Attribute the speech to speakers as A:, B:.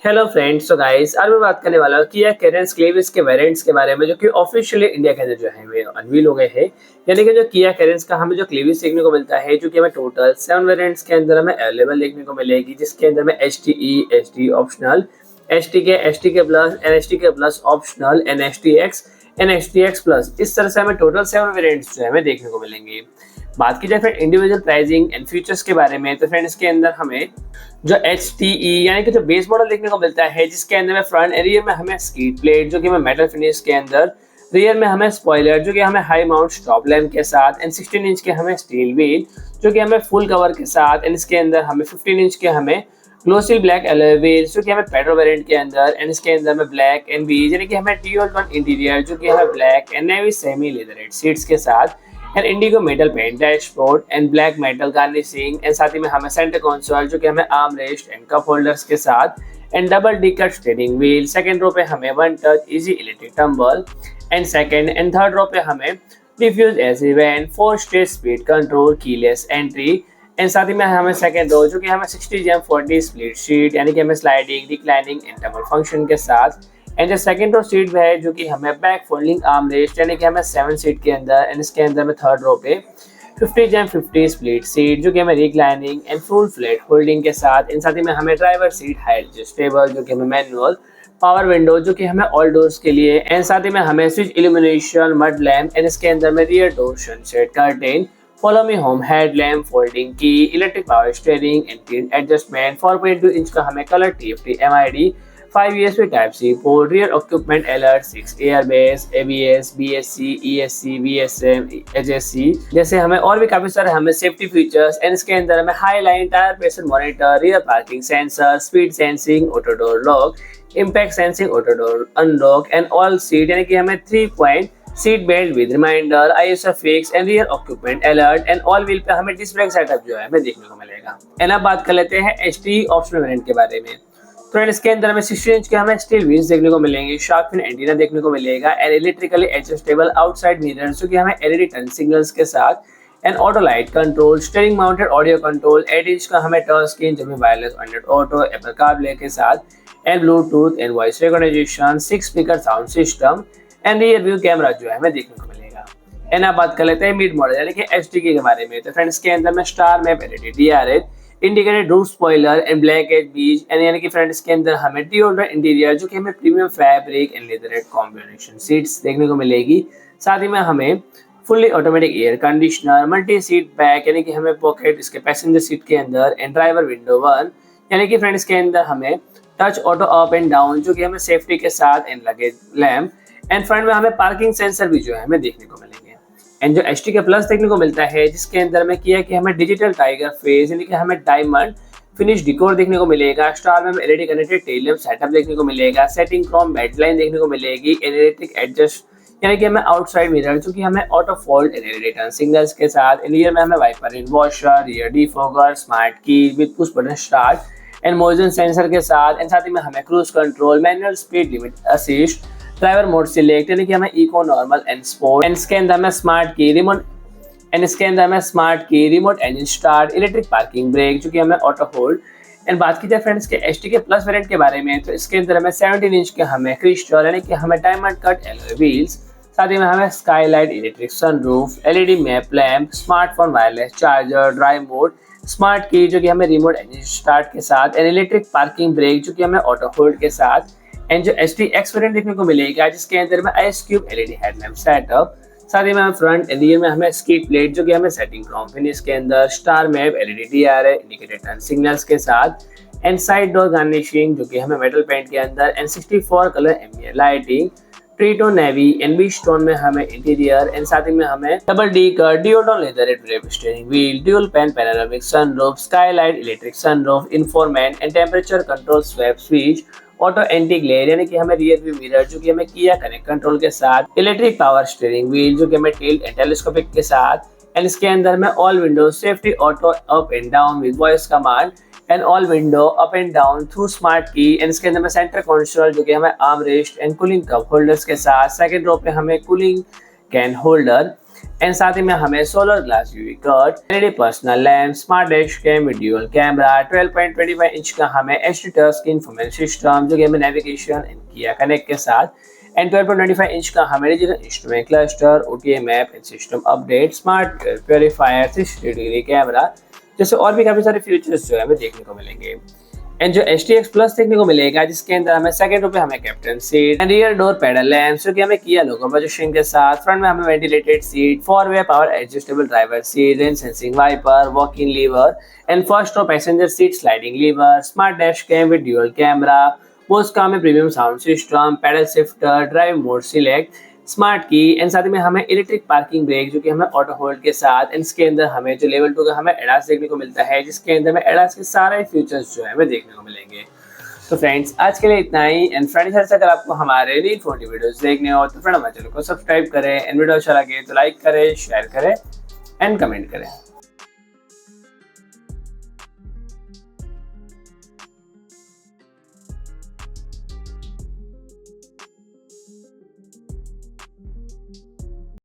A: Hello friends, तो guys आज मैं बात करने वाला हूँ किया कैरेंस क्लेविस के वेरिएंट्स के बारे में, जो कि ऑफिशियली इंडिया के अंदर जो है वे अनवील हो गए हैं। यानी कि जो किया कैरेंस का हमें जो क्लेविस देखने को मिलता है, जो कि हमें टोटल 7 वेरिएंट्स के अंदर हमें अवेलेबल देखने को मिलेगी, जिसके अंदर में S T E, S T optional, S T K plus, N S T K plus optional, N S T X, N S T X plus, इस तरह से हमें टोटल 7 वेरिएंट्स जो है हमें देखने को मिलेंगे। बात की जाए फिर इंडिविजुअल प्राइसिंग एंड फीचर्स के बारे में, तो फ्रेंड्स इसके अंदर हमें जो एच टी ई यानी कि जो बेस मॉडल देखने को मिलता है, जिसके अंदर में फ्रंट एंड रियर में हमें स्कीड प्लेट जो कि हमें मेटल फिनिश के अंदर, रियर में हमें स्पॉइलर जो कि हमें हाई माउंट स्टॉप लैम्प के साथ, एंड 16 इंच के हमें स्टील व्हील जो कि हमें फुल कवर के साथ, एंड इसके अंदर हमें 15 इंच के हमें ग्लोसी ब्लैक एलॉय व्हील्स जो कि हमें पेट्रोल वेरिएंट के अंदर, एंड इसके अंदर में ब्लैक एंड बीज यानी कि हमें ड्यूल टोन इंटीरियर जो कि हमें black and navy semi leatherette seats के साथ, and indigo metal paint dashboard and black metal garnishing, and साथ ही में हमें सेंटर कंसोल जो कि हमें arm rest and cup holders के साथ, and double decker steering wheel. Second row पे हमें one touch easy electric tumble, and second and third row पे हमें diffuse AC vent, 4 stage speed control, keyless entry, and साथ ही में हमें सेकंड रो जो कि हमें 60 जैम 40 स्प्लिट सीट यानी कि हमें sliding, declining and double function के साथ, एंड जो सेकंड रो सीट है जो कि हमें बैक फोल्डिंग आर्म रेस्ट यानी कि हमें 7 सीट के अंदर, एंड इसके अंदर में थर्ड रो पे 50 जैम 50 स्प्लिट सीट जो कि हमें reclining and full flat holding के साथ, एंड साथ ही में हमें ड्राइवर सीट हाई एडजस्टेबल जो कि हमें मैनुअल, पावर विंडो जो कि हमें ऑल डोर्स के लिए, एंड साथ ही में हमें switch illumination mud lamp, and इसके अंदर में rear door sunset curtain, follow me home headlamp, folding key, electric power steering and tilt adjustment, 4.2 inch का हमें colour TFT MID, 5 USB Type-C port, rear occupant alert, 6 airbags, ABS, BSC, ESC, VSM, HSC जैसे हमें और भी काफी सारे हमें safety features, and इसके अंदर हमें high line tyre pressure monitor, rear parking sensor, speed sensing, auto door lock, impact sensing, auto door unlock, and all seat यानी कि हमें 3 point seat belt with reminder, ISO fix and rear occupant alert, and all wheel पे हमें disc brake setup जो है हमें देखने को मिलेगा। एंड अब बात कर लेते हैं HT ऑप्शनल वेरिएंट के बारे में। तो इसके अंदर हमें 60 इंच के हमें स्टील व्हील्स देखने को मिलेंगे, शार्क फिन एंटीना देखने को मिलेगा, and electrically adjustable outside mirror जो कि हमें LED टर्न सिग्नल्स के साथ, and auto light control, steering mounted audio control, 8 inch का हमें टच स्क्रीन जो हमें wireless Android auto, Apple CarPlay के साथ, and Bluetooth and voice recognition, 6 speaker sound system, and rear view camera जो है हमें देखने को मिलेगा। एंड अब बात कर लेते हैं मिड मॉडल यानी कि HT के बारे में। तो फ्रेंड्स के अंदर में star map LED DRL, indicated roof spoiler and black edge beads, and यानी कि फ्रेंड्स के अंदर हमें ड्यूल इंटीरियर जो कि हमें premium fabric and leatherette combination seats देखने को मिलेगी। साथ ही में हमें fully automatic air conditioner, multi seat back यानी कि हमें पॉकेट इसके पैसेंजर सीट के अंदर, एंड ड्राइवर विंडो 1 यानी कि फ्रेंड्स के अंदर हमें touch auto up and down जो कि हमें सेफ्टी के साथ, and luggage lamp, and front में हमें पार्किंग सेंसर भी जो है हमें देखने को मिलेंगे। एंड जो HT के प्लस देखने को मिलता है, जिसके अंदर में किया कि हमें डिजिटल टाइगर फेस यानी कि हमें डायमंड फिनिश डिकोर देखने को मिलेगा, स्टार में LED connected tail lamp setup देखने को मिलेगा, सेटिंग क्रोम बेडलाइन देखने को मिलेगी, इलेक्ट्रिक एडजस्ट यानी कि हमें आउटसाइड मिरर जो कि हमें auto fold LED turn signals के साथ, रियर में हमें wiper and washer, rear defogger, smart key with push button start and motion sensor के साथ, एंड साथ ही में हमें cruise control, manual speed limit assist, driver mode select यानी कि हमें eco, normal and sport, and इसके अंदर में स्मार्ट की रिमोट, एंड इसके अंदर में स्मार्ट की remote engine start, electric parking brake जो कि हमें ऑटो होल्ड। एंड बात की जाए फ्रेंड्स के HT के प्लस वेरिएंट के बारे में, तो इसके अंदर हमें 17 इंच के हमें क्रिस्टल यानी कि हमें डायमंड कट एलॉय व्हील्स, साथ ही में हमें Skylight electric sunroof, LED map lamp, smartphone wireless charger, drive mode, smart की जो कि हमें रिमोट इंजन स्टार्ट के साथ, एंड इलेक्ट्रिक पार्किंग ब्रेक जो कि हमें ऑटो होल्ड के साथ, एंड जो HT-X वेरिएंट देखने को मिलेगा, जिसके अंदर में ice cube LED headlamp setup, साथ ही में फ्रंट एंड रियर में हमें स्कीड प्लेट जो कि हमें सेटिंग क्रोम फिनिश के अंदर, star map LED DRL indicated turn signals के साथ, एंड साइड डोर गार्निशिंग जो कि हमें मेटल पेंट के अंदर, and 64 colour ambient lighting, tritone navy and beige tone में हमें इंटीरियर, एंड साथ ही में हमें डबल डी का dual leather steering wheel, dual pane panoramic sunroof, skylight electric sunroof, infotainment and temperature control swap switch, auto anti glare यानी कि हमें रियर व्यू मिरर जो कि हमें किया कनेक्ट कंट्रोल के साथ, इलेक्ट्रिक पावर स्टीयरिंग व्हील जो कि हमें टिल्ट एंड टेलीस्कोपिक के साथ, एंड इसके अंदर में all window safety auto up and down with voice command, and all window up and down through smart key, and इसके अंदर में सेंटर कंसोल जो कि हमें arm rest and cooling cup holders के साथ, सेकंड रो पे हमें कूलिंग कैन होल्डर एंड साथ ही में हमें solar glass UV cut, LED personal lamp, smart dash cam with dual camera, 12.25 inch का हमें HD touch screen infotainment system जो कि हमें नेविगेशन एंड किया कनेक्ट के साथ, एंड 12.25 इंच का हमें digital instrument cluster, OTA map and system update, smart purifier, 360 degree camera जैसे और भी काफी सारे फीचर्स जो है हमें देखने को मिलेंगे। एंड जो HTX प्लस देखने को मिलेगा जिसके अंदर हमें सेकंड रो पे हमें captain seat and rear door puddle lamp जो कि हमें किया लोगो पोजीशन के साथ, फ्रंट में हमें वेंटिलेटेड सीट, 4-वे power adjustable driver seat, rain sensing wiper, walk in lever and first row passenger seat sliding lever, smart dash cam with dual camera, Bose का हमें premium sound system, paddle shifter, drive mode select, smart key and साथ में हमें electric parking brake जो कि हमें auto hold के साथ, एंड इसके अंदर हमें जो लेवल 2 का हमें एडास देखने को मिलता है जिसके अंदर में एडास के सारे फीचर्स जो है हमें देखने को मिलेंगे। तो फ्रेंड्स आज के लिए इतना ही, एंड फ्रेंड्स अगर आपको हमारे रील 40 वीडियोस देखने हो तो फ्रेंड हमारे चैनल को सब्सक्राइब करें, एंड वीडियो अच्छा लगे तो लाइक करें, शेयर करें एंड कमेंट करें।